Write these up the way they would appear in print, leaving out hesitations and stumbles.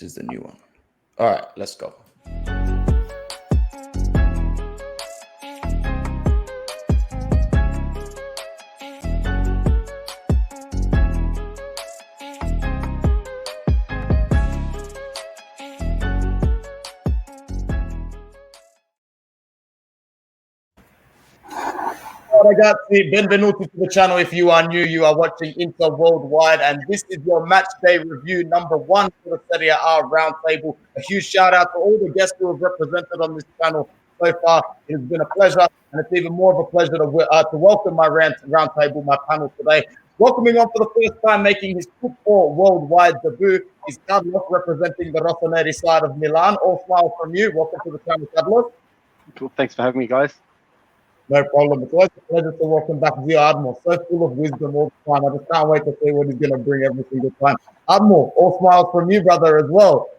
This is the new one. All right, let's go. Ragazzi, benvenuti to the channel. If you are new, you are watching Inter Worldwide, and this is your match day review number 1 for the Serie A Roundtable. A huge shout out to all the guests who have represented on this channel so far. It has been a pleasure, and it's even more of a pleasure to welcome my roundtable, my panel today. Welcoming on for the first time, making his football worldwide debut, is Carlos, representing the Rossoneri side of Milan. All smiles from you. Welcome to the channel, Carlos. Cool. Thanks for having me, guys. No problem. It's always a pleasure to welcome back Armando. So full of wisdom all the time. I just can't wait to see what he's going to bring every single time. Armando, all smiles from you, brother, as well.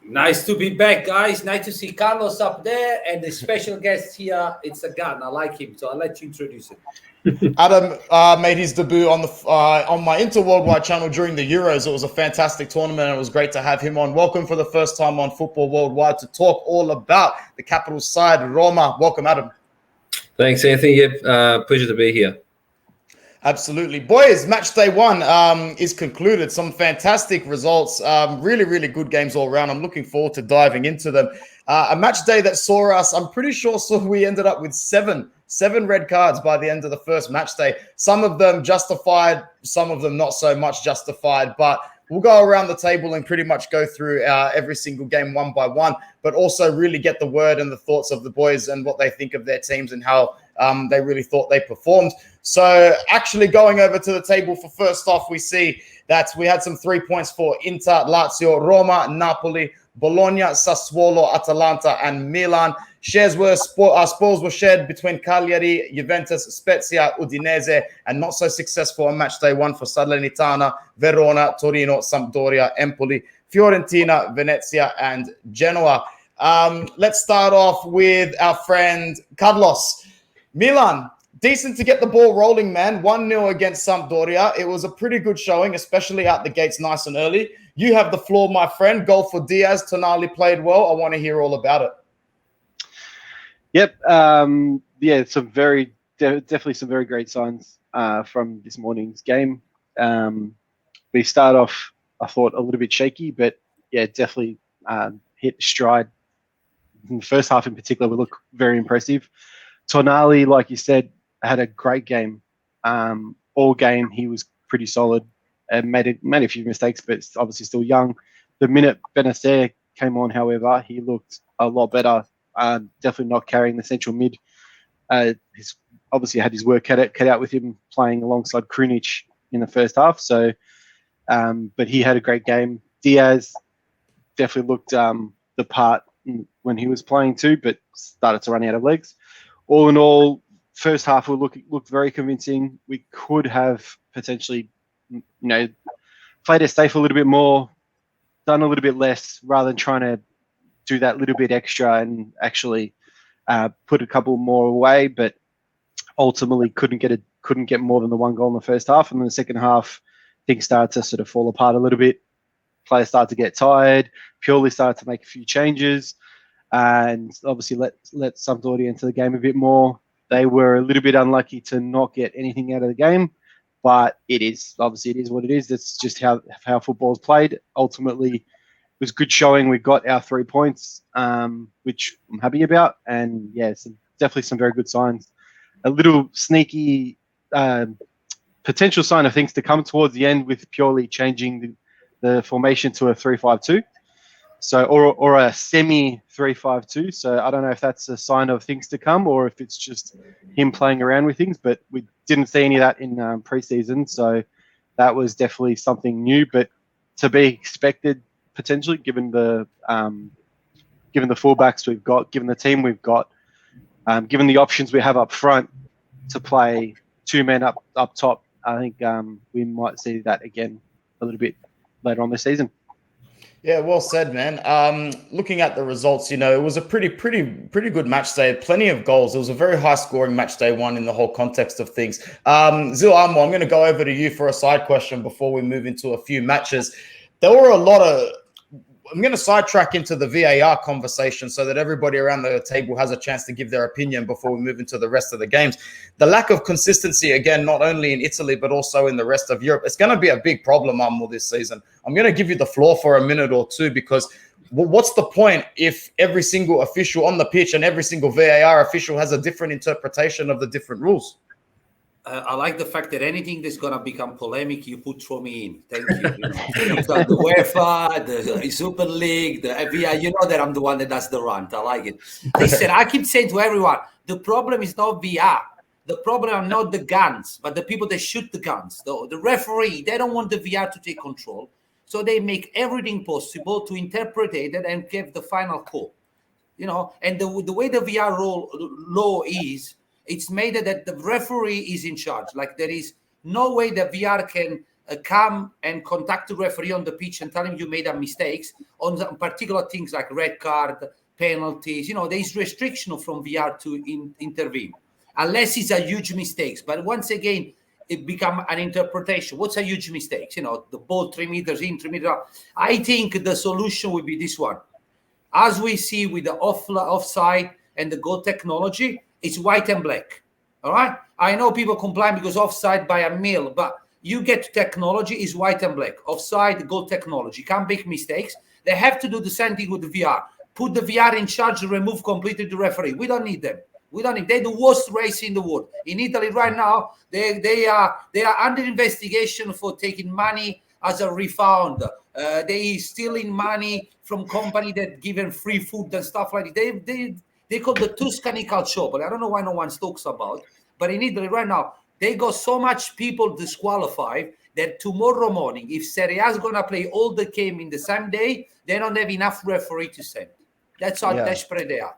Nice to be back, guys. Nice to see Carlos up there, and the special guest here. It's a gun. I like him, so I'll let you introduce him. Adam made his debut on my Inter Worldwide channel during the Euros. It was a fantastic tournament, and it was great to have him on. Welcome for the first time on Football Worldwide to talk all about the capital side, Roma. Welcome, Adam. Thanks, Anthony. Pleasure to be here. Absolutely. Boys, match day 1 is concluded. Some fantastic results. Really, really good games all around. I'm looking forward to diving into them. A match day that saw us, I'm pretty sure we ended up with seven red cards by the end of the first match day. Some of them justified, some of them not so much justified, but we'll go around the table and pretty much go through every single game one by one, but also really get the word and the thoughts of the boys and what they think of their teams and how they really thought they performed. So actually going over to the table for first off, we see that we had some 3 points for Inter, Lazio, Roma, Napoli, Bologna, Sassuolo, Atalanta, and Milan. Spoils were shared between Cagliari, Juventus, Spezia, Udinese, and not so successful on match day 1 for Salernitana, Verona, Torino, Sampdoria, Empoli, Fiorentina, Venezia, and Genoa. Let's start off with our friend Carlos. Milan, decent to get the ball rolling, man. 1-0 against Sampdoria. It was a pretty good showing, especially out the gates nice and early. You have the floor, my friend. Goal for Diaz. Tonali played well. I want to hear all about it. Yep. Yeah, definitely some very great signs from this morning's game. We start off, I thought, a little bit shaky, but yeah, definitely hit stride. In the first half in particular, we look very impressive. Tonali, like you said, had a great game. All game, he was pretty solid and made a few mistakes, but obviously still young. The minute Pianese came on, however, he looked a lot better. Definitely not carrying the central mid. He's obviously had his work cut out with him playing alongside Krunic in the first half. So, but he had a great game. Diaz definitely looked the part when he was playing too, but started to run out of legs. All in all, first half looked very convincing. We could have potentially, played it safe a little bit more, done a little bit less, rather than trying to do that little bit extra and actually put a couple more away. But ultimately, couldn't get more than the 1 goal in the first half. And then the second half, things started to sort of fall apart a little bit. Players started to get tired. Purely started to make a few changes, and obviously let Sampdoria into the game a bit more. They were a little bit unlucky to not get anything out of the game, but it is what it is. That's just how football's played. Ultimately, it was good showing. We got our 3 points, which I'm happy about, and yeah, definitely some very good signs. A little sneaky potential sign of things to come towards the end with purely changing the formation to a 3-5-2. So, or a semi 3-5-2. So I don't know if that's a sign of things to come or if it's just him playing around with things. But we didn't see any of that in preseason, so that was definitely something new, but to be expected potentially, given the fullbacks we've got, given the team we've got, given the options we have up front to play 2 men up top. I think we might see that again a little bit later on this season. Yeah, well said, man. Looking at the results, it was a pretty good match day. Plenty of goals. It was a very high-scoring match day 1 in the whole context of things. Zil Amo, I'm going to go over to you for a side question before we move into a few matches. There were a lot of I'm going to sidetrack into the VAR conversation so that everybody around the table has a chance to give their opinion before we move into the rest of the games. The lack of consistency, again, not only in Italy, but also in the rest of Europe, it's going to be a big problem, this season. I'm going to give you the floor for a minute or two, because what's the point if every single official on the pitch and every single VAR official has a different interpretation of the different rules? I like the fact that anything that's going to become polemic, you throw me in. Thank you. The UEFA, the Super League, the VAR, you know that I'm the one that does the rant. I like it. Listen, I keep saying to everyone, the problem is not VR. The problem are not the guns, but the people that shoot the guns. The referee, they don't want the VR to take control. So they make everything possible to interpret it and give the final call. And the way the VR law is, it's made that the referee is in charge. Like, there is no way the VR can come and contact the referee on the pitch and tell him you made a mistakes on particular things like red card, penalties. There is restriction from VR to intervene, unless it's a huge mistakes. But once again, it become an interpretation. What's a huge mistake? The ball 3 meters in, 3 meters out. I think the solution would be this one. As we see with the offside and the goal technology, it's white and black. All right. I know people complain because offside by a mil, but you get technology is white and black. Offside, goal technology. Can't make mistakes. They have to do the same thing with the VR. Put the VR in charge and remove completely the referee. We don't need them. They're the worst race in the world. In Italy right now, they are under investigation for taking money as a refund. They stealing money from company that give them free food and stuff like that. They call the Tuscany culture, but I don't know why no one talks about. But in Italy right now, they got so much people disqualified that tomorrow morning, if Serie A is going to play all the game in the same day, they don't have enough referee to send. That's how desperate they are.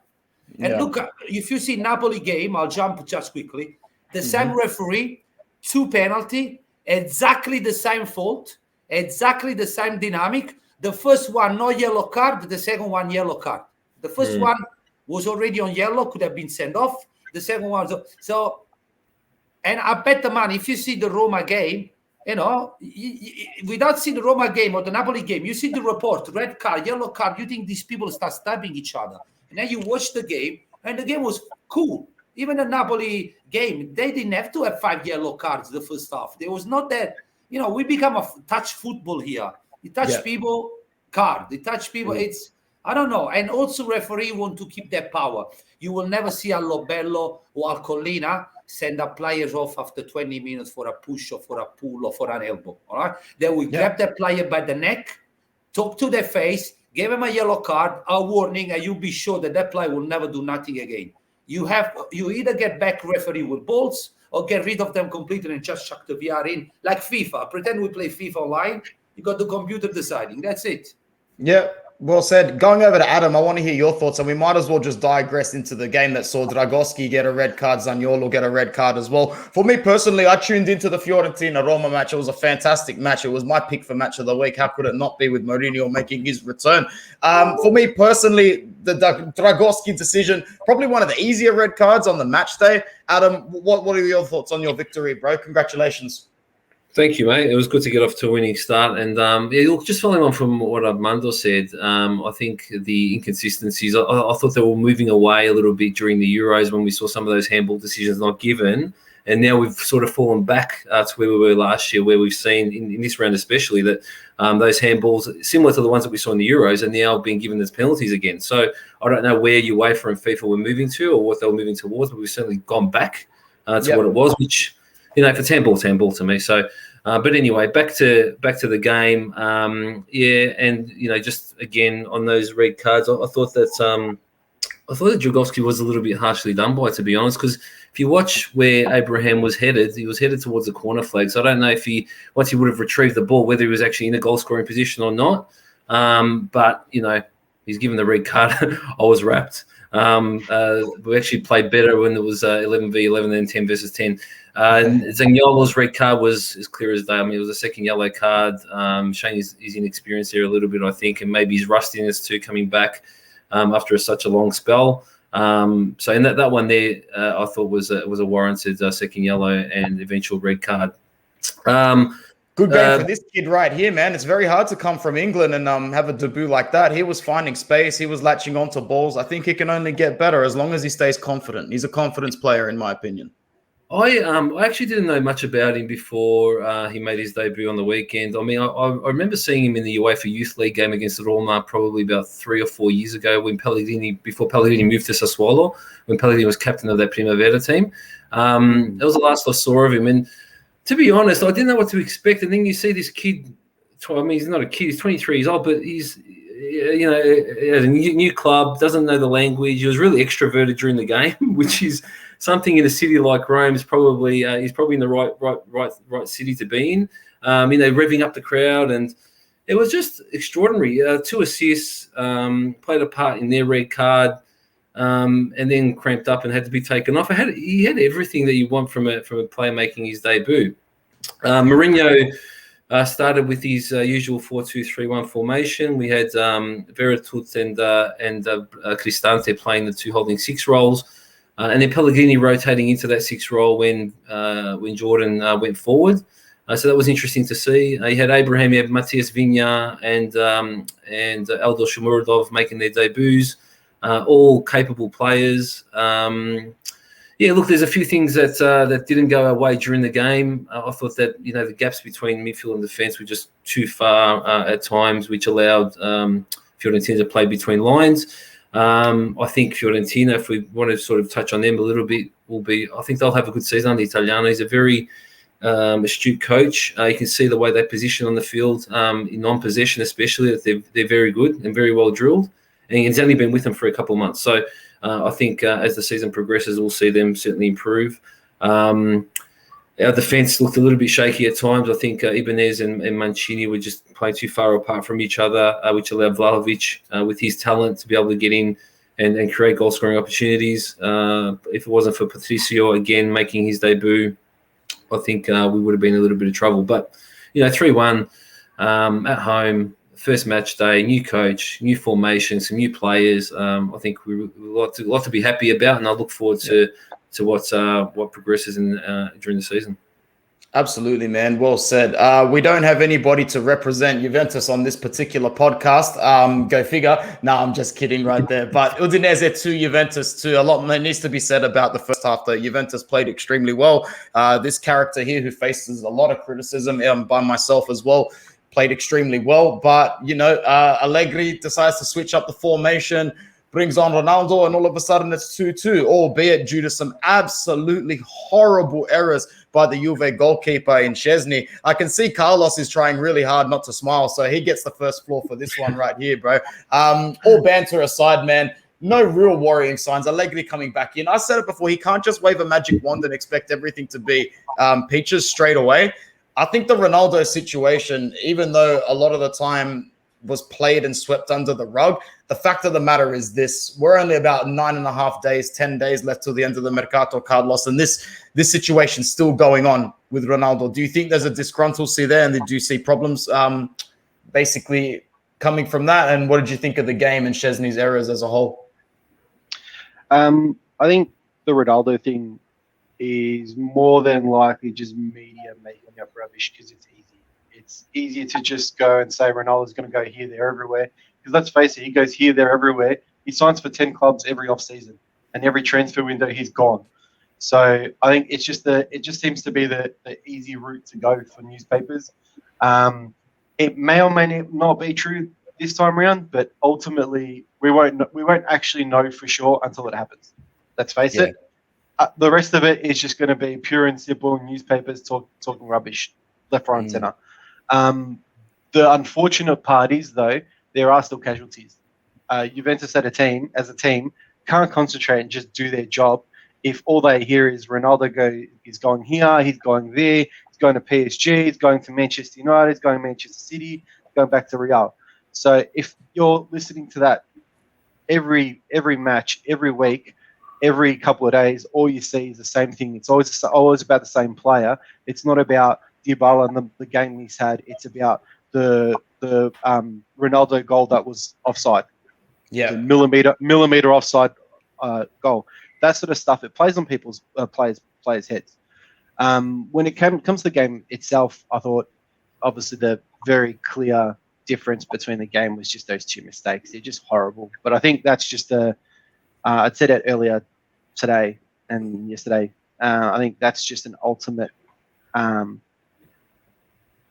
And look, if you see Napoli game, I'll jump just quickly. The same referee, 2 penalty, exactly the same fault, exactly the same dynamic. The first one, no yellow card. The second one, yellow card. The first one was already on yellow, could have been sent off. The second one, so, and I bet the money, if you see the Roma game, without seeing the Roma game or the Napoli game, you see the report, red card, yellow card, you think these people start stabbing each other. And then you watch the game, and the game was cool. Even the Napoli game, they didn't have to have 5 yellow cards the first half. There was not that, we become a touch football here. You touch people, card. You touch people, it's, I don't know. And also referee want to keep their power. You will never see a Lobello or a Collina send up players off after 20 minutes for a push or for a pull or for an elbow. All right. They will grab that player by the neck, talk to their face, give him a yellow card, a warning, and you'll be sure that player will never do nothing again. You either get back referee with balls or get rid of them completely and just chuck the VR in. Like FIFA. Pretend we play FIFA online. You got the computer deciding. That's it. Yeah. Well said. Going over to Adam, I want to hear your thoughts, and we might as well just digress into the game that saw Dragoschi get a red card, Zaniolo get a red card as well. For me personally, I tuned into the Fiorentina Roma match. It was a fantastic match. It was my pick for match of the week. How could it not be with Mourinho making his return? For me personally, the Dragoschi decision, probably one of the easier red cards on the match day. Adam, what are your thoughts on your victory, bro? Congratulations. Thank you, mate. It was good to get off to a winning start. And look, just following on from what Armando said, I think the inconsistencies, I thought they were moving away a little bit during the Euros when we saw some of those handball decisions not given. And now we've sort of fallen back to where we were last year, where we've seen, in this round especially, that those handballs, similar to the ones that we saw in the Euros, are now being given as penalties again. So I don't know where UEFA and FIFA were moving to or what they were moving towards, but we've certainly gone back to what it was, which, if it's handball, it's handball to me. So, but anyway, back to the game. And just again on those red cards, I thought that Dragoschi was a little bit harshly done by, to be honest, because if you watch where Abraham was headed, he was headed towards the corner flag. So I don't know if once he would have retrieved the ball, whether he was actually in a goal scoring position or not. But he's given the red card. I was wrapped. We actually played better when it was 11v11 than 10 versus 10. Zaniolo's red card was as clear as day. I mean, it was a second yellow card, showing his inexperience there a little bit, I think, and maybe his rustiness too, coming back after such a long spell. So in that one there, I thought was a warranted second yellow and eventual red card. Good game for this kid right here, man. It's very hard to come from England and have a debut like that. He was finding space. He was latching onto balls. I think he can only get better as long as he stays confident. He's a confidence player, in my opinion. I actually didn't know much about him before he made his debut on the weekend. I mean, I remember seeing him in the UEFA Youth League game against Roma probably about 3 or 4 years ago before Pellegrini moved to Sassuolo, when Pellegrini was captain of that Primavera team. That was the last I saw of him. And to be honest, I didn't know what to expect. And then you see this kid, I mean, he's not a kid, he's 23 years old, but he's, at a new club, doesn't know the language. He was really extroverted during the game, which is something in a city like Rome is probably he's probably in the right city to be in. Revving up the crowd, and it was just extraordinary. 2 assists, played a part in their red card, and then cramped up and had to be taken off. He had everything that you want from a player making his debut. Mourinho started with his usual 4-2-3-1 formation. We had Veretut and Cristante playing the 2 holding 6 roles. And then Pellegrini rotating into that 6 role when Jordan went forward. So that was interesting to see. He had Abraham, he had Matias Vigna and Eldor Shomurodov making their debuts, all capable players. There's a few things that didn't go our way during the game. I thought that the gaps between midfield and defence were just too far at times, which allowed Fiorentina to play between lines. I think Fiorentina, if we want to sort of touch on them a little bit, I think they'll have a good season under Italiano. He's a very astute coach. You can see the way they position on the field, in non-possession especially, that they're very good and very well drilled. And he's only been with them for a couple of months. So I think as the season progresses, we'll see them certainly improve. Our defence looked a little bit shaky at times. I think Ibanez and Mancini were just playing too far apart from each other, which allowed Vlahovic, with his talent, to be able to get in and create goal-scoring opportunities. If it wasn't for Patricio, again, making his debut, I think we would have been in a little bit of trouble. But, 3-1 at home, first match day, new coach, new formation, some new players. I think we've a lot to be happy about, and I look forward to what progresses during the season. Absolutely, man. Well said. We don't have anybody to represent Juventus on this particular podcast. Go figure. No, I'm just kidding right there. But Udinese 2, Juventus 2. A lot needs to be said about the first half, though. Juventus played extremely well. This character here, who faces a lot of criticism by myself as well, played extremely well. But, Allegri decides to switch up the formation, brings on Ronaldo, and all of a sudden it's 2-2, albeit due to some absolutely horrible errors by the Juve goalkeeper in Szczesny. I can see Carlos is trying really hard not to smile, so he gets the first floor for this one right here, bro. All banter aside, man, no real worrying signs. Allegri coming back in. I said it before, he can't just wave a magic wand and expect everything to be peaches straight away. I think the Ronaldo situation, even though a lot of the time was played and swept under the rug, the fact of the matter is this: we're only about 9.5 days, 10 days left till the end of the Mercato, Carlos, and this situation's still going on with Ronaldo. Do you think there's a disgruntlency there, and do you see problems basically coming from that? And what did you think of the game and Szczesny's errors as a whole? I think the Ronaldo thing is more than likely just media making up rubbish because it's easy. It's easier to just go and say Ronaldo's going to go here, there, everywhere. Because let's face it, he goes here, there, everywhere. He signs for 10 clubs every off-season, and every transfer window he's gone. So I think it just seems to be the easy route to go for newspapers. It may or may not be true this time around, but ultimately we won't actually know for sure until it happens. Let's face it. The rest of it is just going to be pure and simple newspapers talking rubbish, left, right, and center. The unfortunate part is, though, there are still casualties. Juventus as a team, can't concentrate and just do their job if all they hear is Ronaldo he's going here, he's going there, he's going to PSG, he's going to Manchester United, he's going to Manchester City, he's going back to Real. So if you're listening to that every match, every week, every couple of days, all you see is the same thing. It's always about the same player. It's not about Dybala and the game he's had. It's about the Ronaldo goal that was offside. Yeah, the millimeter offside goal. That sort of stuff. It plays on people's players' heads. When it comes to the game itself, I thought obviously the very clear difference between the game was just those two mistakes. They're just horrible. But I think that's just I'd said it earlier today and yesterday. I think that's just an ultimate. How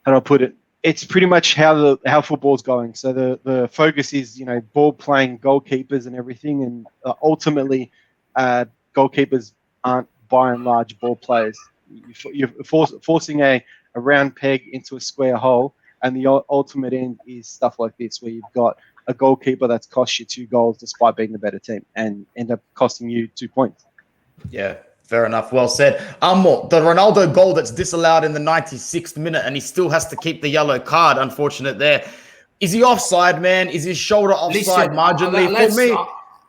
do I put it? It's pretty much how football's going. So the focus is ball playing goalkeepers and everything, and ultimately goalkeepers aren't by and large ball players. You're forcing a round peg into a square hole, and the ultimate end is stuff like this, where you've got a goalkeeper that's cost you 2 goals despite being the better team and end up costing you 2 points. Yeah, fair enough. Well said. The Ronaldo goal that's disallowed in the 96th minute, and he still has to keep the yellow card. Unfortunate there. Is he offside, man? Is his shoulder offside marginally? For me,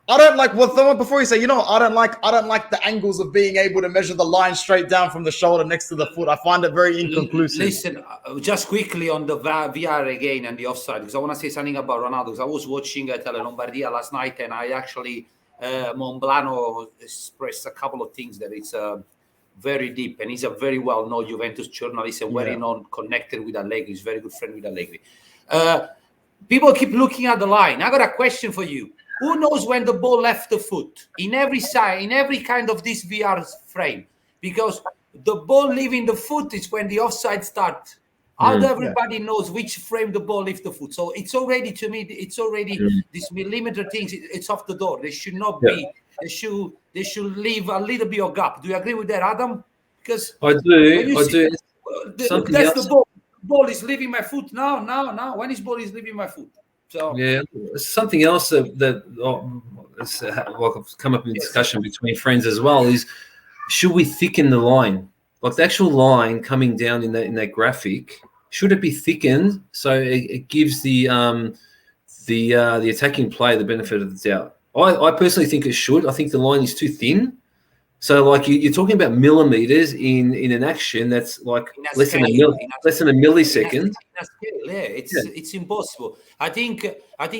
I don't like. Well, before you say, I don't like the angles of being able to measure the line straight down from the shoulder next to the foot. I find it very inconclusive. Listen, just quickly on the VR again and the offside, because I want to say something about Ronaldo. Because I was watching Tele Lombardia last night, and I actually Monblano expressed a couple of things that it's very deep, and he's a very well-known Juventus journalist and very known connected with Allegri. He's a very good friend with Allegri. People keep looking at the line. I got a question for you. Who knows when the ball left the foot in every side, in every kind of this VR frame? Because the ball leaving the foot is when the offside starts. Everybody knows which frame the ball left the foot. So it's already, to me, this millimeter things. It's off the door. They should not be. They should leave a little bit of gap. Do you agree with that, Adam? Because I do. That's the ball. The ball is leaving my foot now. When is ball is leaving my foot? So something else that I've come up in discussion between friends as well is, should we thicken the line? Like the actual line coming down in that graphic, should it be thickened so it gives the attacking player the benefit of the doubt? I personally think it should. I think the line is too thin. So, like you're talking about millimeters in an action that's like less than a millisecond. It's impossible. I think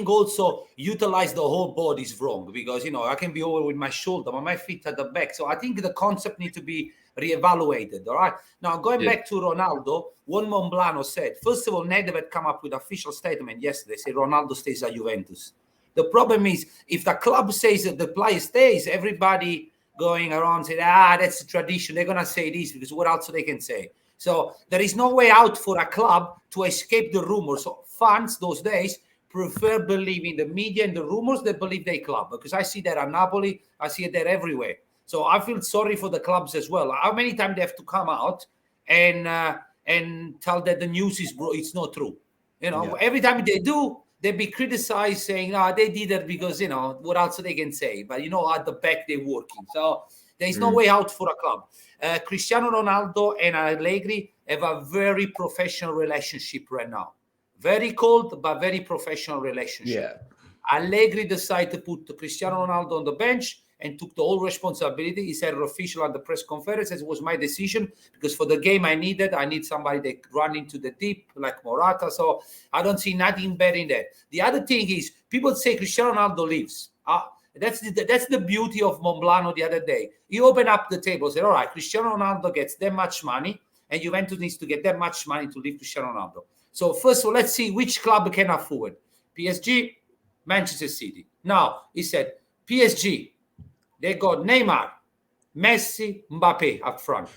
also utilize the whole body is wrong, because I can be over with my shoulder, but my feet at the back. So I think the concept needs to be reevaluated. All right. Now going back to Ronaldo, what Monblano said. First of all, Nedved had come up with official statement yesterday. Say Ronaldo stays at Juventus. The problem is if the club says that the player stays, everybody going around saying, that's the tradition. They're going to say this because what else they can say? So there is no way out for a club to escape the rumors. So fans those days prefer believing the media and the rumors than believe their club, because I see that at Napoli, I see it there everywhere. So I feel sorry for the clubs as well. How many times they have to come out and tell that the news it's not true? Every time they do, they be criticized saying, they did it because, what else they can say? But, at the back, they're working. So there is no way out for a club. Cristiano Ronaldo and Allegri have a very professional relationship right now. Very cold, but very professional relationship. Yeah. Allegri decided to put Cristiano Ronaldo on the bench and took the whole responsibility. He said official at the press conference, it was my decision, because for the game I need somebody that run into the deep like Morata. So I don't see nothing bad in that. The other thing is people say Cristiano Ronaldo leaves. That's the beauty of Monblano the other day. He opened up the table, said, all right, Cristiano Ronaldo gets that much money and Juventus needs to get that much money to leave Cristiano Ronaldo. So first of all, let's see which club can afford. PSG, Manchester City. Now, he said, PSG, they got Neymar, Messi, Mbappe up front.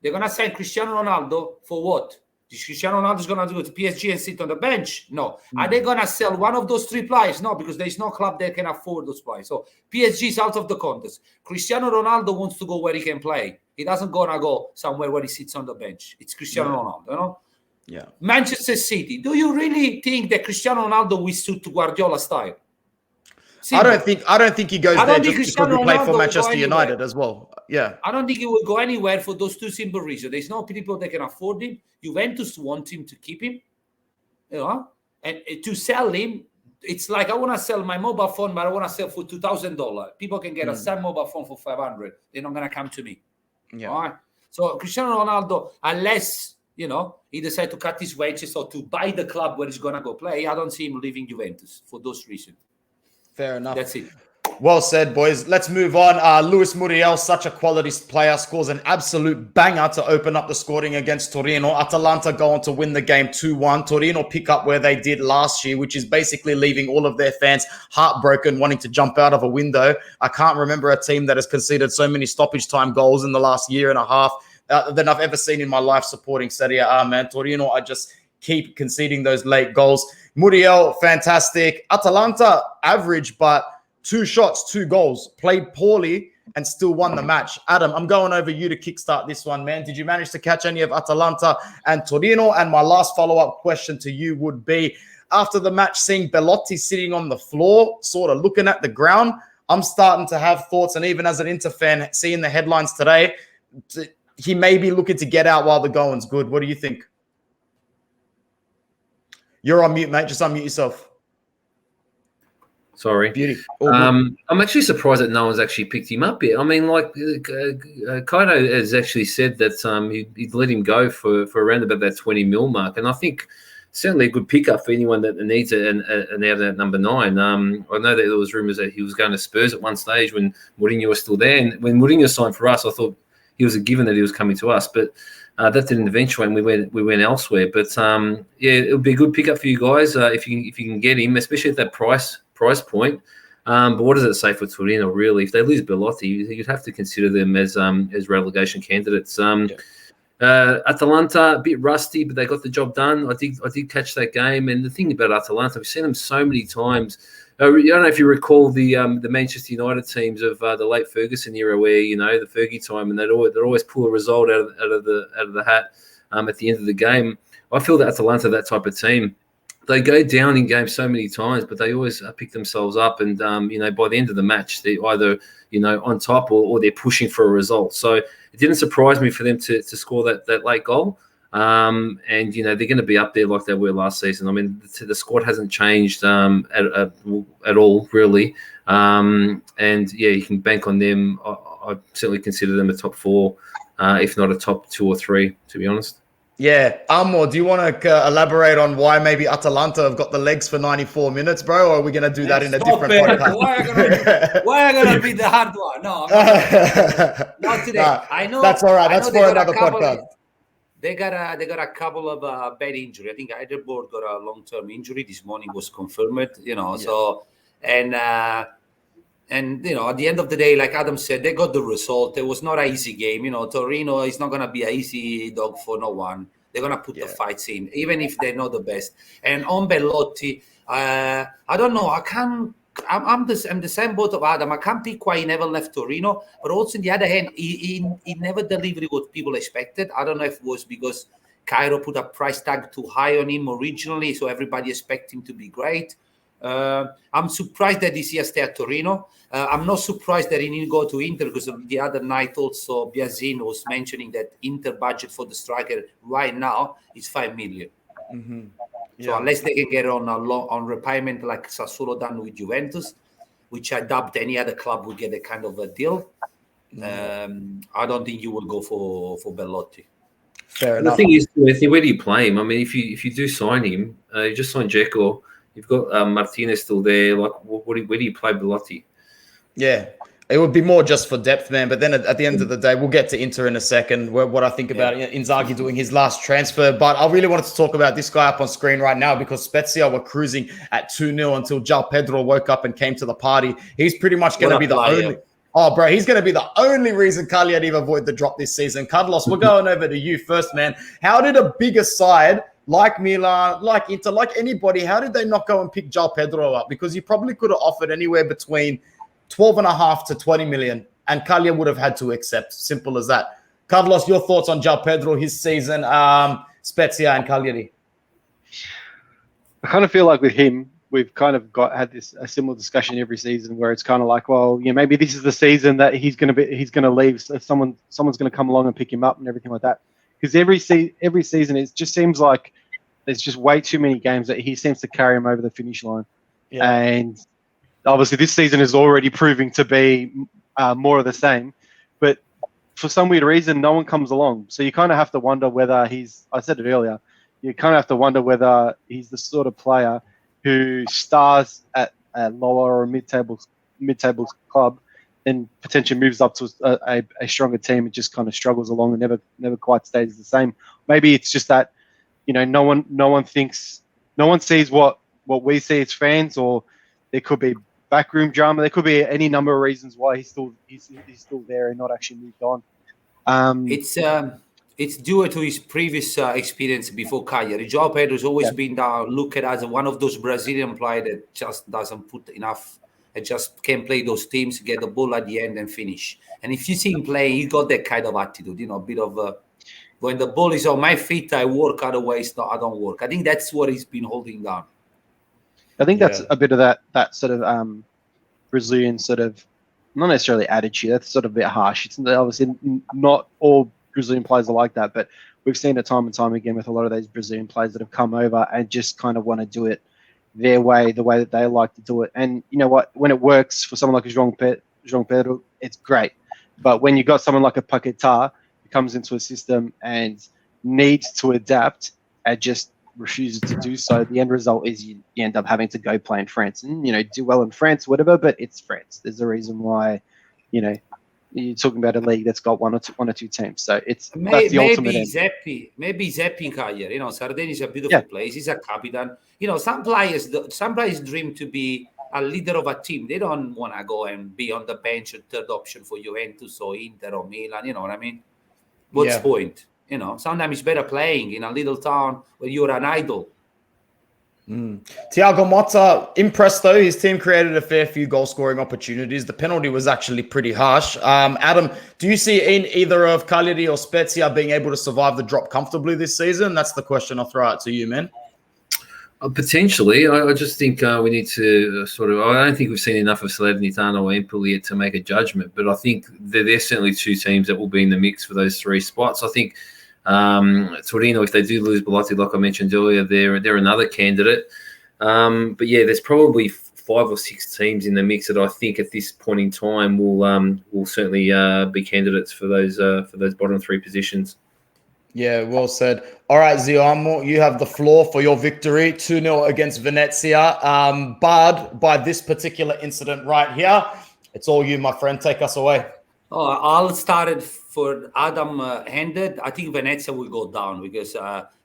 They're going to sign Cristiano Ronaldo for what? Is Cristiano Ronaldo going to go to PSG and sit on the bench? No. Are they going to sell one of those 3 players? No, because there's no club that can afford those players. So PSG is out of the contest. Cristiano Ronaldo wants to go where he can play. He doesn't going to go somewhere where he sits on the bench. It's Cristiano Ronaldo, Yeah. Manchester City. Do you really think that Cristiano Ronaldo will suit Guardiola style? I don't think he goes there just because he played for Manchester United as well. Yeah. I don't think he will go anywhere for those 2 simple reasons. There's no people that can afford him. Juventus want him to keep him. And to sell him, it's like I want to sell my mobile phone, but I want to sell for $2,000. People can get a Sam mobile phone for $500. They're not going to come to me. Yeah. All right. So Cristiano Ronaldo, unless he decides to cut his wages or to buy the club where he's going to go play, I don't see him leaving Juventus for those reasons. Fair enough. That's it. Well said, boys. Let's move on. Luis Muriel, such a quality player, scores an absolute banger to open up the scoring against Torino. Atalanta go on to win the game 2-1. Torino pick up where they did last year, which is basically leaving all of their fans heartbroken, wanting to jump out of a window. I can't remember a team that has conceded so many stoppage time goals in the last year and a half than I've ever seen in my life supporting Serie A, man. Torino, I just keep conceding those late goals. Muriel, fantastic. Atalanta, average, but 2 shots, 2 goals, played poorly and still won the match. Adam, I'm going over you to kickstart this one, man. Did you manage to catch any of Atalanta and Torino? And my last follow-up question to you would be, after the match, seeing Belotti sitting on the floor, sort of looking at the ground, I'm starting to have thoughts, and even as an Inter fan, seeing the headlines today, he may be looking to get out while the going's good. What do you think? You're on mute, mate. Just unmute yourself. Sorry. Beauty. I'm actually surprised that no one's actually picked him up yet. I mean, like, Kaido has actually said that he'd let him go for around about that 20 mil mark. And I think certainly a good pickup for anyone that needs an out at number 9. I know that there was rumours that he was going to Spurs at one stage when Mourinho was still there. And when Mourinho signed for us, I thought he was a given that he was coming to us. But that didn't eventuate, and we went elsewhere. But, it would be a good pickup for you guys if you can get him, especially at that price point. But what does it say for Torino, really? If they lose Belotti, you'd have to consider them as relegation candidates. Atalanta, a bit rusty, but they got the job done. I did catch that game. And the thing about Atalanta, we've seen them so many times. I don't know if you recall the Manchester United teams of the late Ferguson era, where the Fergie time, and they'd always pull a result out of the hat at the end of the game. I feel that Atalanta, that type of team, they go down in games so many times, but they always pick themselves up, and by the end of the match, they're either on top or they're pushing for a result. So it didn't surprise me for them to score that late goal. And they're going to be up there like they were last season. I mean, the squad hasn't changed at all, really. You can bank on them. I certainly consider them a top 4, if not a top 2 or 3, to be honest. Yeah, Armando, do you want to elaborate on why maybe Atalanta have got the legs for 94 minutes, bro? Or are we going to do that in a different podcast? Why are going to be the hard one? No, not today. Nah, I know that's all right. That's for another podcast. They got a couple of bad injury. I think Heidelberg got a long-term injury. This morning was confirmed. Yeah. So and at the end of the day, like Adam said, they got the result. It was not an easy game. Torino is not going to be an easy dog for no one. They're going to put the fights in, even if they're not the best. And on Belotti, I don't know. I'm the same boat of Adam. I can't pick why he never left Torino. But also, on the other hand, he never delivered what people expected. I don't know if it was because Cairo put a price tag too high on him originally, so everybody expected him to be great. I'm surprised that this year stay at Torino. I'm not surprised that he didn't go to Inter, because the other night also Biazin was mentioning that Inter budget for the striker right now is 5 million. Mm-hmm. Yeah. So unless they can get on repayment like Sassuolo done with Juventus, which I doubt any other club would get a kind of a deal, I don't think you will go for Belotti. Fair enough. The thing is, where do you play him? I mean, if you do sign him, you just sign Dzeko. You've got Martinez still there. Like, where do you play Belotti? Yeah, it would be more just for depth, man. But then at the end of the day, we'll get to Inter in a second, what I think about Inzaghi doing his last transfer. But I really wanted to talk about this guy up on screen right now, because Spezia were cruising at 2-0 until João Pedro woke up and came to the party. He's pretty much going to be the only... Oh, bro, he's going to be the only reason Cagliari avoid the drop this season. Carlos, we're going over to you first, man. How did a bigger side like Milan, like Inter, like anybody, how did they not go and pick João Pedro up? Because you probably could have offered anywhere between 12.5 to 20 million, and Cagliari would have had to accept. Simple as that. Carlos, your thoughts on João Pedro, his season, Spezia and Cagliari? I kind of feel like with him, we've kind of had a similar discussion every season, where it's kind of like, well, maybe this is the season that he's going to leave. So someone's going to come along and pick him up and everything like that. Because every season, it just seems like there's just way too many games that he seems to carry him over the finish line. Yeah. And obviously this season is already proving to be more of the same. But for some weird reason, no one comes along. So you kind of have to wonder whether I said it earlier, you kind of have to wonder whether he's the sort of player who stars at lower or mid-table mid-table club, then potentially moves up to a stronger team. It just kind of struggles along and never quite stays the same. Maybe it's just that, no one sees what we see as fans, or there could be backroom drama. There could be any number of reasons why he's still there and not actually moved on. It's due to his previous experience before Cagliari. João Pedro's always been looked at as one of those Brazilian players that just doesn't put enough and just can play those teams, get the ball at the end and finish. And if you see him playing, he got that kind of attitude, a bit of when the ball is on my feet, I work, otherwise I don't work. I think that's what he's been holding down. I think that's a bit of that sort of Brazilian sort of, not necessarily attitude, that's sort of a bit harsh. It's obviously not all Brazilian players are like that, but we've seen it time and time again with a lot of those Brazilian players that have come over and just kind of want to do it their way, the way that they like to do it. And you know what? When it works for someone like João Pedro, it's great. But when you got someone like a Paquetá who comes into a system and needs to adapt and just refuses to do so, the end result is you end up having to go play in France and, do well in France, whatever, but it's France. There's a reason why, you're talking about a league that's got one or two teams. So that's the ultimate end. Maybe Zeppi in Cagliari. Sardinia is a beautiful place. He's a captain. Some players dream to be a leader of a team. They don't want to go and be on the bench or third option for Juventus or Inter or Milan. You know what I mean? What's the point? Sometimes it's better playing in a little town where you're an idol. Thiago Motta, impressed though. His team created a fair few goal-scoring opportunities. The penalty was actually pretty harsh. Adam, do you see either of Cagliari or Spezia being able to survive the drop comfortably this season? That's the question I'll throw out to you, man. Potentially. I just think we need to I don't think we've seen enough of Salernitana or Empoli to make a judgment, but I think they're certainly two teams that will be in the mix for those three spots. I think Torino, if they do lose Belotti, like I mentioned earlier, they're another candidate. But there's probably 5 or 6 teams in the mix that I think at this point in time will certainly be candidates for those bottom 3 positions. Yeah, well said. All right, Ziamo, you have the floor for your victory, 2-0 against Venezia. Barred by this particular incident right here. It's all you, my friend. Take us away. I'll start it for Adam handed. I think Venezia will go down because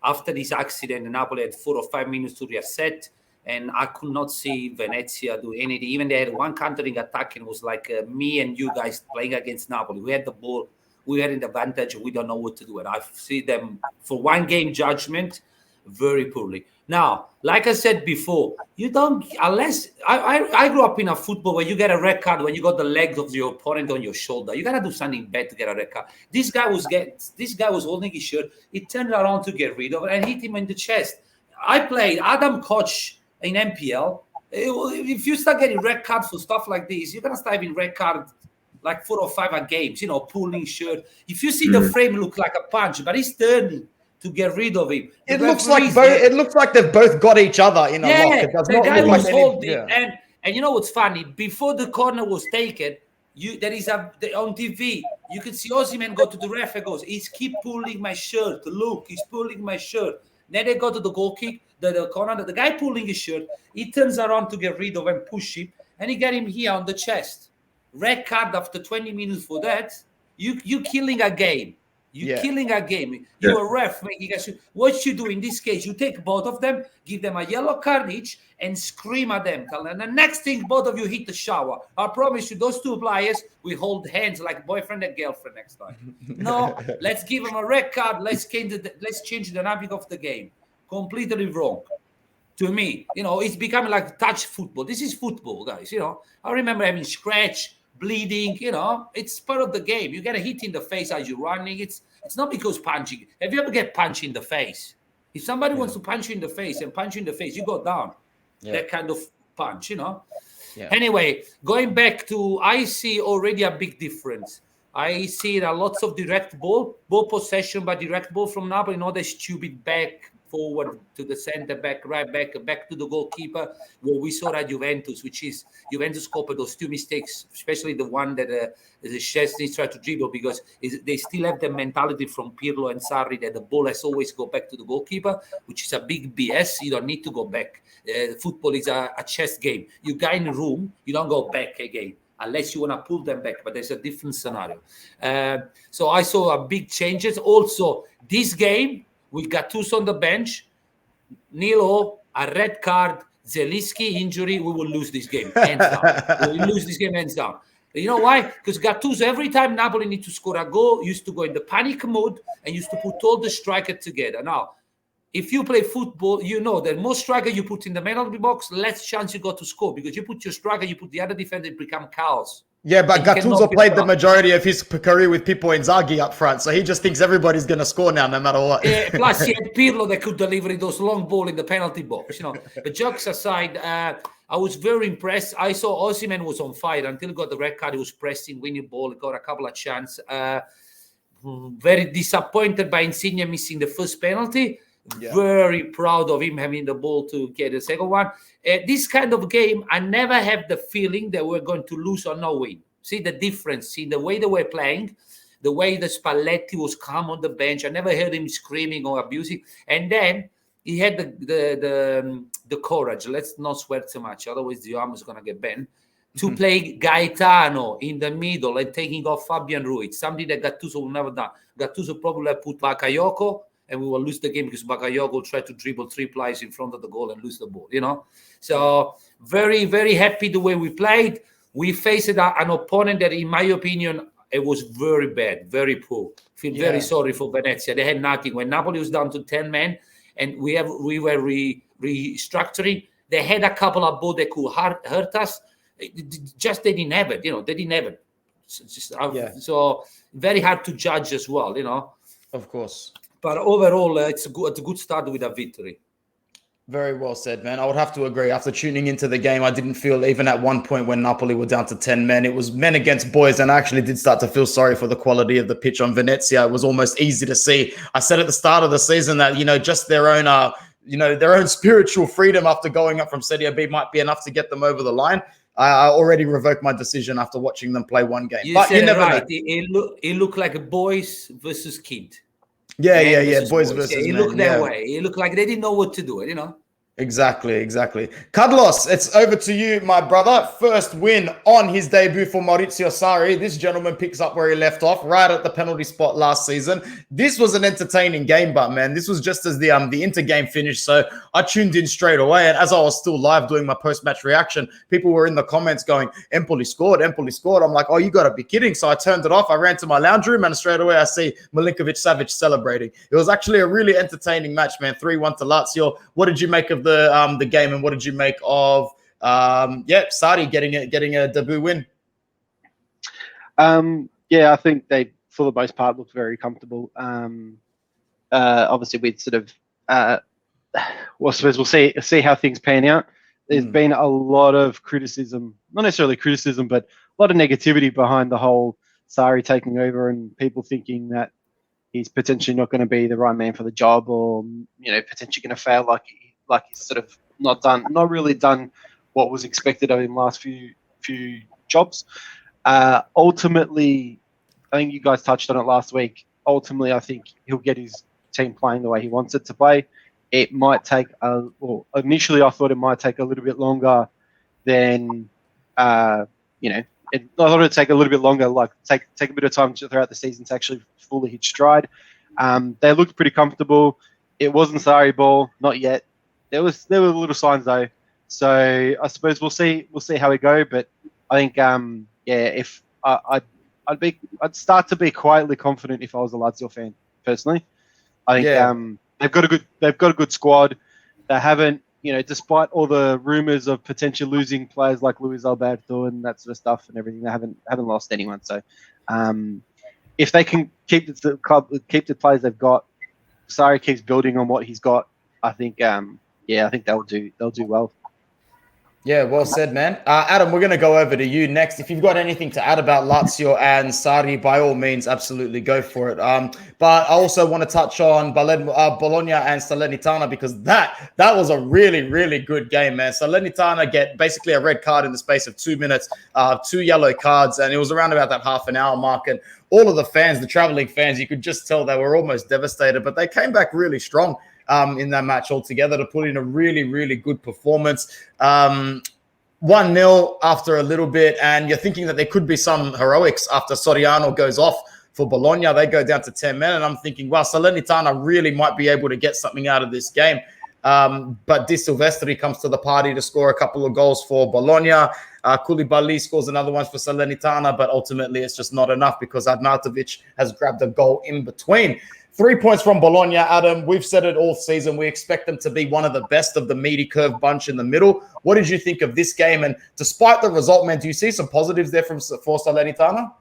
after this accident, Napoli had 4 or 5 minutes to reset, and I could not see Venezia do anything. Even they had one countering attack, and it was like me and you guys playing against Napoli. We had the ball, we had an advantage, we don't know what to do. And I see them for one game judgment very poorly. Now, like I said before, you don't, unless I grew up in a football where you get a red card when you got the legs of your opponent on your shoulder. You gotta do something bad to get a red card. This guy was holding his shirt. He turned around to get rid of it and hit him in the chest. I played Adam coach in MPL. If you start getting red cards for stuff like this, you're gonna start having red cards like 4 or 5 a games. Pulling shirt. If you see the frame look like a punch, but he's turning to get rid of him. It looks like they've both got each other in a lock. It does the not guy look was like holding, yeah. and you know what's funny? Before the corner was taken, there is on TV. You can see Osimhen go to the ref and goes, "He's keep pulling my shirt. Look, he's pulling my shirt." Then they go to the goal kick, the corner. The guy pulling his shirt. He turns around to get rid of and push him, and he got him here on the chest. Red card after 20 minutes for that. You killing a game. Killing a game. You're a ref. What you do in this case, you take both of them, give them a yellow card each, and scream at them. And the next thing, both of you hit the shower. I promise you, those 2 players, we hold hands like boyfriend and girlfriend next time. No, let's give them a red card. Let's change the dynamic of the game. Completely wrong. To me, it's becoming like touch football. This is football, guys. I remember having scratch, bleeding, it's part of the game. You get a hit in the face as you're running. It's not because punching. Have you ever get punched in the face? If somebody wants to punch you in the face and punch you in the face, you go down. That kind of punch, Yeah. Anyway, going back to, I see already a big difference. I see that lots of direct ball possession, but direct ball from Napoli, not a stupid back forward to the centre back, right back to the goalkeeper. What we saw at Juventus, which is Juventus copied those two mistakes, especially the one that the Szczesny tried to dribble, because they still have the mentality from Pirlo and Sarri that the ball has always go back to the goalkeeper, which is a big BS. You don't need to go back. Football is a chess game. You get in a room, you don't go back again, unless you want to pull them back, but there's a different scenario. So I saw a big changes. Also, this game, with Gattuso on the bench, Nilo, a red card, Zelinski injury, we will lose this game, hands down. We will lose this game, hands down. You know why? Because Gattuso, every time Napoli need to score a goal, used to go in the panic mode and used to put all the strikers together. Now, if you play football, you know that more striker you put in the penalty box, less chance you got to score, because you put your striker, you put the other defender, it become chaos. Yeah, but Gattuso played the majority of his career with Pippo Inzaghi up front, so he just thinks everybody's going to score now, no matter what. Plus, he had Pirlo that could deliver those long ball in the penalty box. But jokes aside, I was very impressed. I saw Osimhen was on fire until he got the red card. He was pressing, winning ball, got a couple of chances. Very disappointed by Insigne missing the first penalty. Yeah. Very proud of him having the ball to get the second one. This kind of game, I never have the feeling that we're going to lose or not win. See the difference in the way they were playing, the way the Spalletti was calm on the bench. I never heard him screaming or abusing. And then he had the courage. Let's not swear too much, otherwise the arm is going to get banned. To play Gaetano in the middle and taking off Fabian Ruiz, something that Gattuso will never done. Gattuso probably put Bakayoko, and we will lose the game because Bakayoko will try to dribble 3 players in front of the goal and lose the ball, So very, very happy the way we played. We faced an opponent that, in my opinion, it was very bad, very poor. Feel very sorry for Venezia. They had nothing. When Napoli was down to 10 men and we were restructuring, they had a couple of balls that could hurt us. Just they didn't have it, They didn't have it. So very hard to judge as well, Of course. But overall, it's a good start with a victory. Very well said, man. I would have to agree. After tuning into the game, I didn't feel, even at one point when Napoli were down to 10 men, it was men against boys, and I actually did start to feel sorry for the quality of the pitch on Venezia. It was almost easy to see. I said at the start of the season that, just their own spiritual freedom after going up from Serie B might be enough to get them over the line. I already revoked my decision after watching them play one game. You never know. It looked like a boys versus kid. Yeah. Boys versus men. It looked that way. It looked like they didn't know what to do, Exactly. Carlos, it's over to you, my brother. First win on his debut for Maurizio Sarri. This gentleman picks up where he left off, right at the penalty spot last season. This was an entertaining game, but man, this was just as the Inter game finished. So I tuned in straight away, and as I was still live doing my post-match reaction, people were in the comments going, Empoli scored. I'm like, oh, you got to be kidding. So I turned it off. I ran to my lounge room, and straight away I see Milinkovic-Savic celebrating. It was actually a really entertaining match, man. 3-1 to Lazio. What did you make of the game, and what did you make of Sarri getting a debut win? I think they, for the most part, looked very comfortable. Obviously, we'd sort of, I suppose we'll see how things pan out. There's been a lot of criticism, not necessarily criticism, but a lot of negativity behind the whole Sarri taking over, and people thinking that he's potentially not going to be the right man for the job, or potentially going to fail like he's sort of not really done what was expected of him last few jobs. Ultimately, I think you guys touched on it last week. Ultimately, I think he'll get his team playing the way he wants it to play. It might take initially I thought it might take a little bit longer than I thought it'd take a little bit longer, like take a bit of time throughout the season to actually fully hit stride. They looked pretty comfortable. It wasn't Sarri ball, not yet. There were little signs though, so I suppose we'll see how we go. But I think if I'd start to be quietly confident if I was a Lazio fan personally. I think they've got a good squad. They haven't, despite all the rumors of potentially losing players like Luis Alberto and that sort of stuff and everything, they haven't lost anyone. So if they can keep the players they've got, Sarri keeps building on what he's got, I think they'll do well. Yeah, well said, man. Adam, we're going to go over to you next. If you've got anything to add about Lazio and Sarri, by all means, absolutely go for it. But I also want to touch on Bologna and Salernitana, because that was a really, really good game, man. Salernitana get basically a red card in the space of 2 minutes, 2 yellow cards, and it was around about that half an hour mark. And all of the fans, the traveling fans, you could just tell they were almost devastated, but they came back really strong in that match altogether to put in a really, really good performance. 1-0 after a little bit, and you're thinking that there could be some heroics after Soriano goes off for Bologna. They go down to 10 men, and I'm thinking, well, Salernitana really might be able to get something out of this game. But Di Silvestri comes to the party to score a couple of goals for Bologna. Koulibaly scores another one for Salernitana, but ultimately it's just not enough because Arnautovic has grabbed a goal in between. 3 points from Bologna, Adam. We've said it all season. We expect them to be one of the best of the meaty curve bunch in the middle. What did you think of this game? And despite the result, man, do you see some positives there for Salernitana?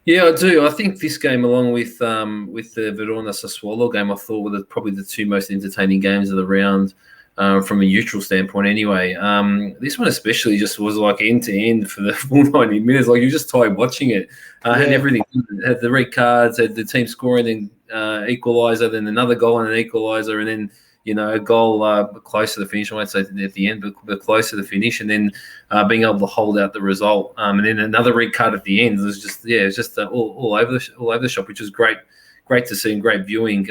Yeah, I do. I think this game, along with the Verona Sassuolo game, I thought were probably the two most entertaining games of the round. From a neutral standpoint anyway. This one especially just was like end-to-end for the full 90 minutes. Like, you're just tired watching it. Had everything. Had the red cards, had the team scoring, then equaliser, then another goal and an equaliser, and then, a goal close to the finish. I won't say at the end, but close to the finish, and then being able to hold out the result. And then another red card at the end. It was just all over the shop, which was great to see and great viewing.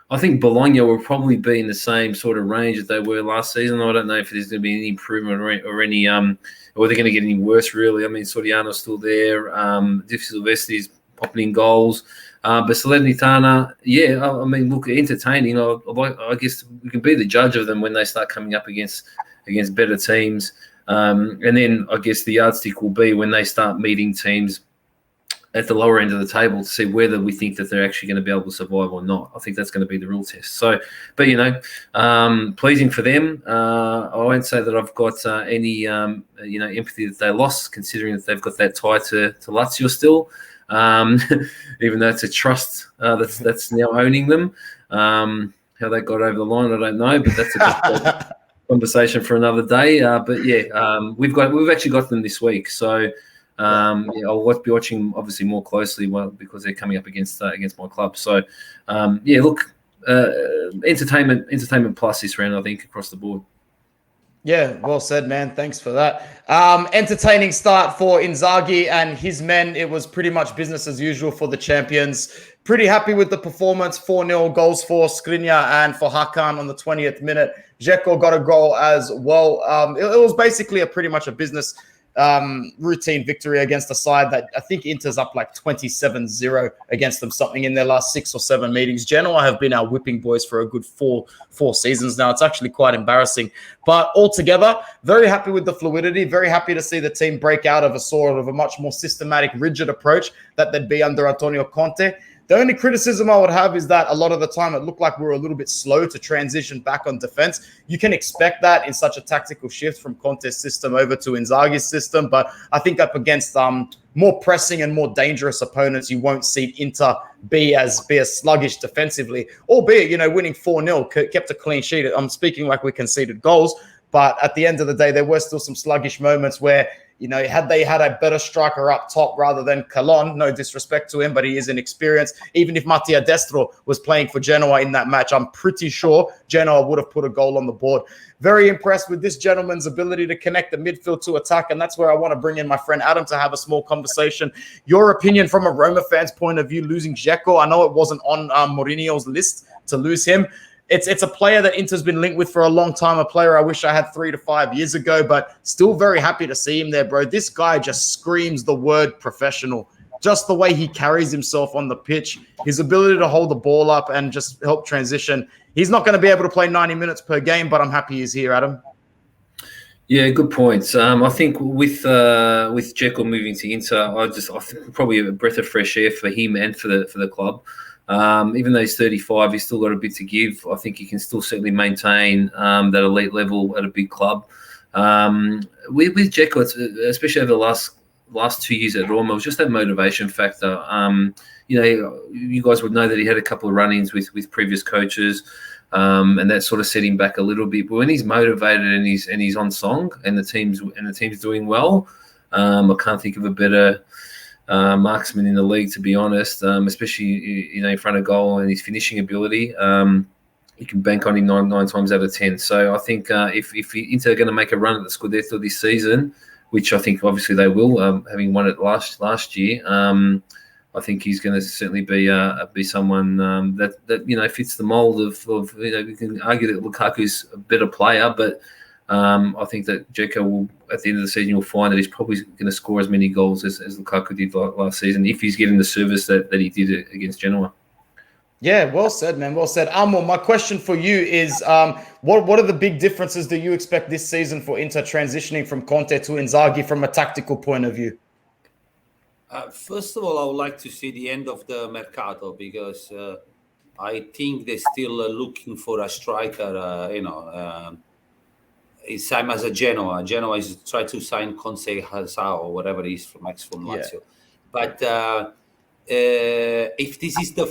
I think Bologna will probably be in the same sort of range that they were last season. I don't know if there's going to be any improvement or any, or they're going to get any worse, really. I mean, Soriano's still there. Di Silvestri's popping in goals. But Salernitana, I mean, look, entertaining. I guess we can be the judge of them when they start coming up against better teams. And then I guess the yardstick will be when they start meeting teams at the lower end of the table to see whether we think that they're actually going to be able to survive or not. I think that's going to be the real test. So, but, pleasing for them. I won't say that I've got any, empathy that they lost, considering that they've got that tie to Lazio still, even though it's a trust that's now owning them. How they got over the line, I don't know, but that's a conversation for another day. We've actually got them this week. So, I'll be watching obviously more closely, because they're coming up against my club. So, entertainment plus this round, I think, across the board. Yeah, well said, man. Thanks for that. Entertaining start for Inzaghi and his men. It was pretty much business as usual for the champions. Pretty happy with the performance. 4-0 goals for Skriniar and for Hakan on the 20th minute. Dzeko got a goal as well. It was basically pretty much a business routine victory against a side that I think Inter's up like 27-0 against them, something in their last 6 or 7 meetings. Genoa have been our whipping boys for a good four seasons now. It's actually quite embarrassing. But altogether, very happy with the fluidity, very happy to see the team break out of a sort of a much more systematic, rigid approach that they'd be under Antonio Conte. The only criticism I would have is that a lot of the time it looked like we were a little bit slow to transition back on defense. You can expect that in such a tactical shift from Conte's system over to Inzaghi's system, but I think up against more pressing and more dangerous opponents, you won't see Inter be as sluggish defensively, albeit, winning 4-0, kept a clean sheet. I'm speaking like we conceded goals, but at the end of the day, there were still some sluggish moments where, had they had a better striker up top rather than Calon, no disrespect to him, but he is inexperienced. Even if Mattia Destro was playing for Genoa in that match, I'm pretty sure Genoa would have put a goal on the board. Very impressed with this gentleman's ability to connect the midfield to attack, and that's where I want to bring in my friend Adam to have a small conversation. Your opinion from a Roma fan's point of view, losing Dzeko. I know it wasn't on Mourinho's list to lose him. It's a player that Inter's been linked with for a long time, a player I wish I had 3 to 5 years ago, but still very happy to see him there, bro. This guy just screams the word professional. Just the way he carries himself on the pitch, his ability to hold the ball up and just help transition. He's not going to be able to play 90 minutes per game, but I'm happy he's here, Adam. Yeah, good points. I think with Dzeko moving to Inter, I think probably a breath of fresh air for him and for the club. Even though he's 35, he's still got a bit to give. I think he can still certainly maintain that elite level at a big club. With Dzeko, especially over the last 2 years at Roma, it was just that motivation factor. You guys would know that he had a couple of run-ins with previous coaches. and that sort of set him back a little bit. But when he's motivated and he's on song, and the team's doing well, I can't think of a better marksman in the league, to be honest. Especially in front of goal and his finishing ability. You can bank on him nine times out of 10. So I think if Inter are going to make a run at the Scudetto this season, which I think obviously they will, having won it last year, I think he's going to certainly be someone that fits the mold of we can argue that Lukaku's a better player, but I think that Dzeko will, at the end of the season, you'll find that he's probably going to score as many goals as Lukaku did last season if he's getting the service that he did against Genoa. Yeah, well said, man. Well said. Amo, my question for you is, what are the big differences do you expect this season for Inter transitioning from Conte to Inzaghi from a tactical point of view? First of all, I would like to see the end of the Mercato because I think they're still looking for a striker, it's same as a Genoa. Genoa is trying to sign Conseil Hazard or whatever it is from Lazio. Yeah. But if this is the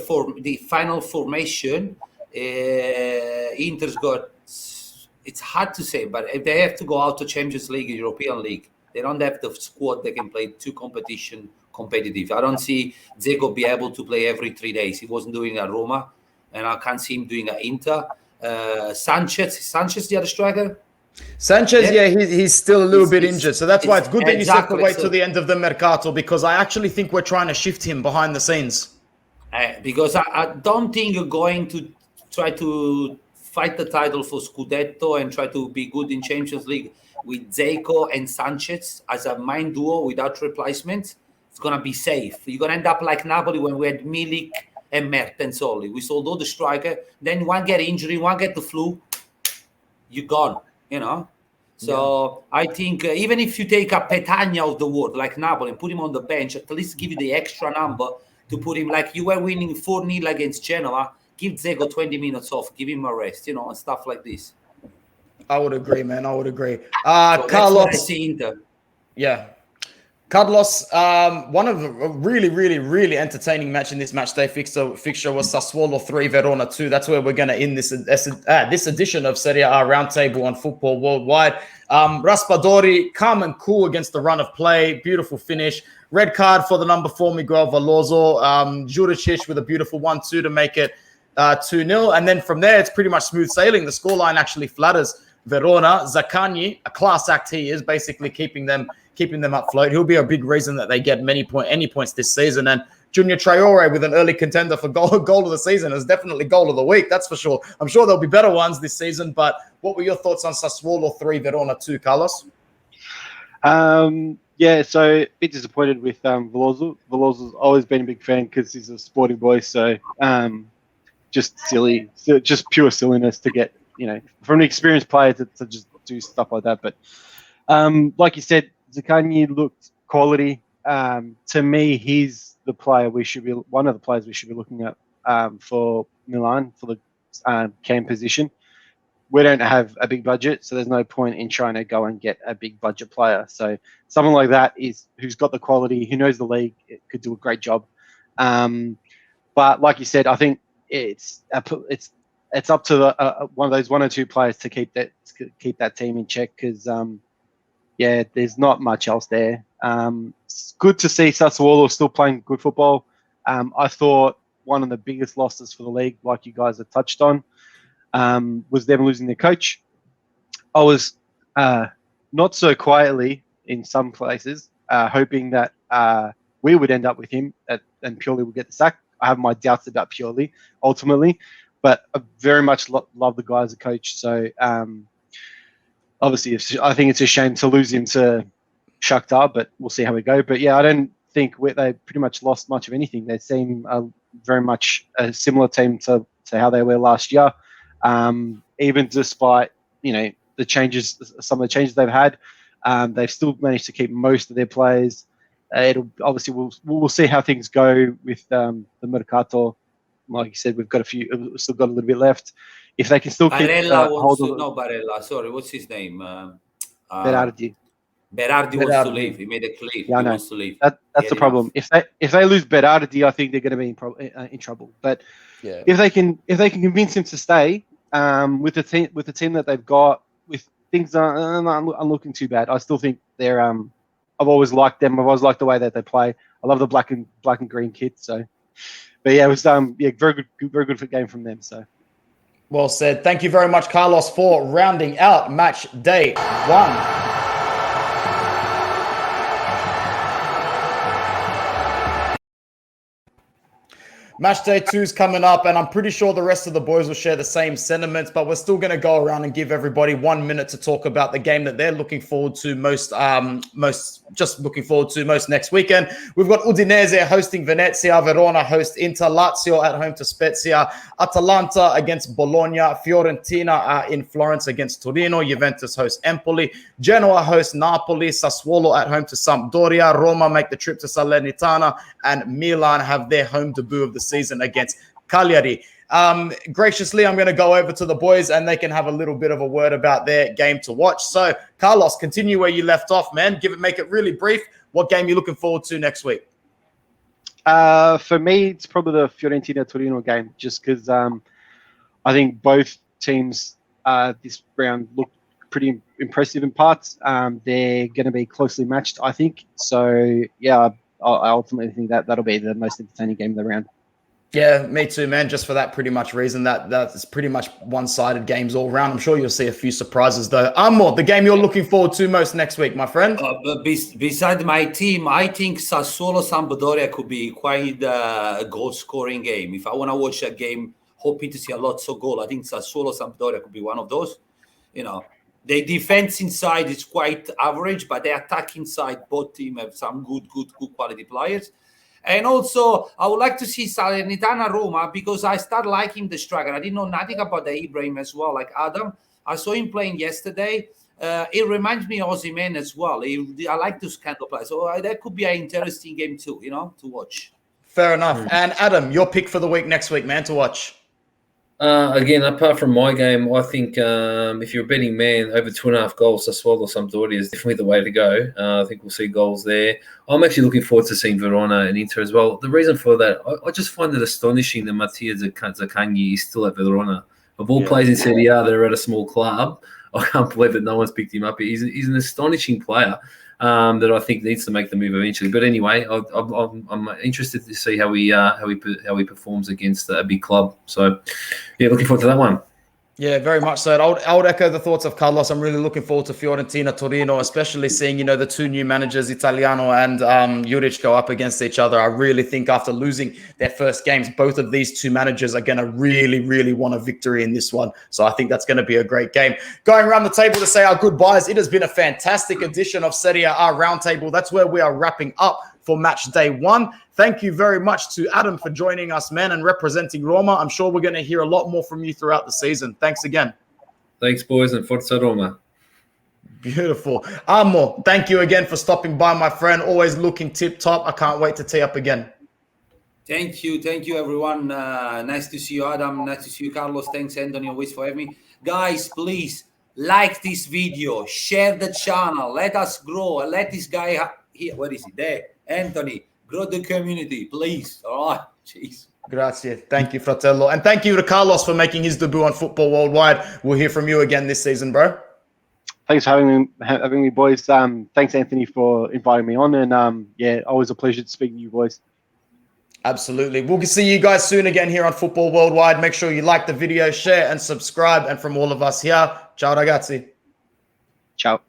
final formation, Inter's got, it's hard to say, but if they have to go out to Champions League, European League, they don't have the squad that can play two competitive. I don't see Dzeko be able to play every 3 days. He wasn't doing it at Roma, and I can't see him doing it at Inter. Sanchez, the other striker? Sanchez, he's still a little bit injured. So that's why it's good that you said to wait till the end of the Mercato, because I actually think we're trying to shift him behind the scenes. Because I don't think you're going to try to fight the title for Scudetto and try to be good in Champions League with Dzeko and Sanchez as a main duo without replacements. It's going to be safe. You're going to end up like Napoli when we had Milik and Mertens only. We sold all the striker. Then one get injury, one get the flu. You're gone. So yeah. I think even if you take a Petagna of the world like Napoli and put him on the bench, at least give you the extra number to put him, like you were winning 4-0 against Genoa, give Dzeko 20 minutes off, give him a rest, and stuff like this. I would agree, man. I would agree. So Carlos. Yeah. Carlos, one of the really, really, really entertaining match in this matchday fixture was Sassuolo 3, Verona 2. That's where we're going to end this edition of Serie A Roundtable on Football Worldwide. Raspadori, calm and cool against the run of play. Beautiful finish. Red card for the number 4, Miguel Veloso. Juricic with a beautiful 1-2 to make it 2-0. And then from there, it's pretty much smooth sailing. The scoreline actually flatters Verona. Zaccagni, a class act he is, basically keeping them afloat. He'll be a big reason that they get any points this season. And Junior Traore with an early contender for goal of the season is definitely goal of the week. That's for sure. I'm sure there'll be better ones this season. But what were your thoughts on Sassuolo 3, Verona 2, Carlos? So a bit disappointed with Veloso. Veloso's always been a big fan because he's a sporting boy. So just silly, just pure silliness to get, from an experienced player to just do stuff like that. But like you said, Zaccagni looked quality. To me, he's the player one of the players we should be looking at for Milan for the cam position. We don't have a big budget, so there's no point in trying to go and get a big budget player. So someone like that who's got the quality, who knows the league, could do a great job. But like you said, I think it's up to one of those 1 or 2 players to keep that team in check because. There's not much else there. It's good to see Sassuolo still playing good football. I thought one of the biggest losses for the league, like you guys have touched on, was them losing their coach. I was not so quietly in some places, hoping that we would end up with him and Pioli would get the sack. I have my doubts about Pioli ultimately, but I very much love the guy as a coach. So obviously, I think it's a shame to lose him to Shakhtar, but we'll see how we go. But I don't think they pretty much lost much of anything. They seem very much a similar team to how they were last year. Even despite the changes, some of the changes they've had, they've still managed to keep most of their players. We'll see how things go with the Mercato. Like you said, we've still got a little bit left. If they can still keep Barella. Sorry, what's his name? Berardi. Berardi wants to leave. He made it clear. He wants to leave. That's the problem. If they lose Berardi, I think they're going to be in trouble. But if they can convince him to stay, with the team that they've got, with things aren't looking too bad. I still think they're. I've always liked them. I've always liked the way that they play. I love the black and green kit. So, but yeah, it was very good game from them. So, well said. Thank you very much, Carlos, for rounding out match day 1. Match day 2 is coming up, and I'm pretty sure the rest of the boys will share the same sentiments, but we're still going to go around and give everybody 1 minute to talk about the game that they're looking forward to most next weekend. We've got Udinese hosting Venezia, Verona host Inter, Lazio at home to Spezia, Atalanta against Bologna, Fiorentina in Florence against Torino, Juventus host Empoli, Genoa host Napoli, Sassuolo at home to Sampdoria, Roma make the trip to Salernitana, and Milan have their home debut of the season against Cagliari. Graciously, I'm going to go over to the boys and they can have a little bit of a word about their game to watch. So, Carlos, continue where you left off, man. Make it really brief. What game are you looking forward to next week? For me, it's probably the Fiorentina Torino game, just because I think both teams this round look pretty impressive in parts. They're going to be closely matched, I think. So, yeah, I ultimately think that'll be the most entertaining game of the round. Yeah, me too, man. Just for that pretty much reason, that's pretty much one-sided games all around. I'm sure you'll see a few surprises, though. Armando, the game you're looking forward to most next week, my friend? Beside my team, I think Sassuolo Sampdoria could be quite a goal-scoring game. If I want to watch a game, hoping to see a lot of goal, I think Sassuolo Sampdoria could be one of those. You know, the defense inside is quite average, but the attack inside, both teams have some good quality players. And also, I would like to see Salernitana Roma because I start liking the striker. I didn't know nothing about the Ibrahim as well, like Adam. I saw him playing yesterday. It reminds me of Osimhen as well. I like those kind of players. So that could be an interesting game too, to watch. Fair enough. And Adam, your pick for the week next week, man, to watch? Again, apart from my game, I think if you're a betting man, over 2.5 goals, Sassuolo Sampdoria is definitely the way to go. I think we'll see goals there. I'm actually looking forward to seeing Verona and Inter as well. The reason for that, I just find it astonishing that Mattia Zaccagni is still at Verona. Of all players in Serie A that are at a small club, I can't believe that no one's picked him up. He's an astonishing player that I think needs to make the move eventually. But anyway, I'm interested to see how he performs against a big club. So, yeah, looking forward to that one. Yeah, very much so. I would echo the thoughts of Carlos. I'm really looking forward to Fiorentina Torino, especially seeing, the two new managers, Italiano and Juric, go up against each other. I really think after losing their first games, both of these two managers are going to really, really want a victory in this one. So I think that's going to be a great game. Going around the table to say our goodbyes, it has been a fantastic edition of Serie A Roundtable. That's where we are wrapping up for match day 1. Thank you very much to Adam for joining us, man, and representing Roma. I'm sure we're going to hear a lot more from you throughout the season. Thanks again. Thanks, boys, and Forza Roma. Beautiful. Armando, thank you again for stopping by, my friend. Always looking tip-top. I can't wait to tee up again. Thank you, everyone. Nice to see you, Adam. Nice to see you, Carlos. Thanks, Anthony, always for having me. Guys, please like this video, share the channel. Let us grow. Let this guy here. Where is he? There, Anthony. Grow the community, please. All right. Jeez. Grazie. Thank you, fratello. And thank you to Carlos for making his debut on Football Worldwide. We'll hear from you again this season, bro. Thanks for having me, boys. Thanks, Anthony, for inviting me on. And, always a pleasure to speak to you, boys. Absolutely. We'll see you guys soon again here on Football Worldwide. Make sure you like the video, share, and subscribe. And from all of us here, ciao, ragazzi. Ciao.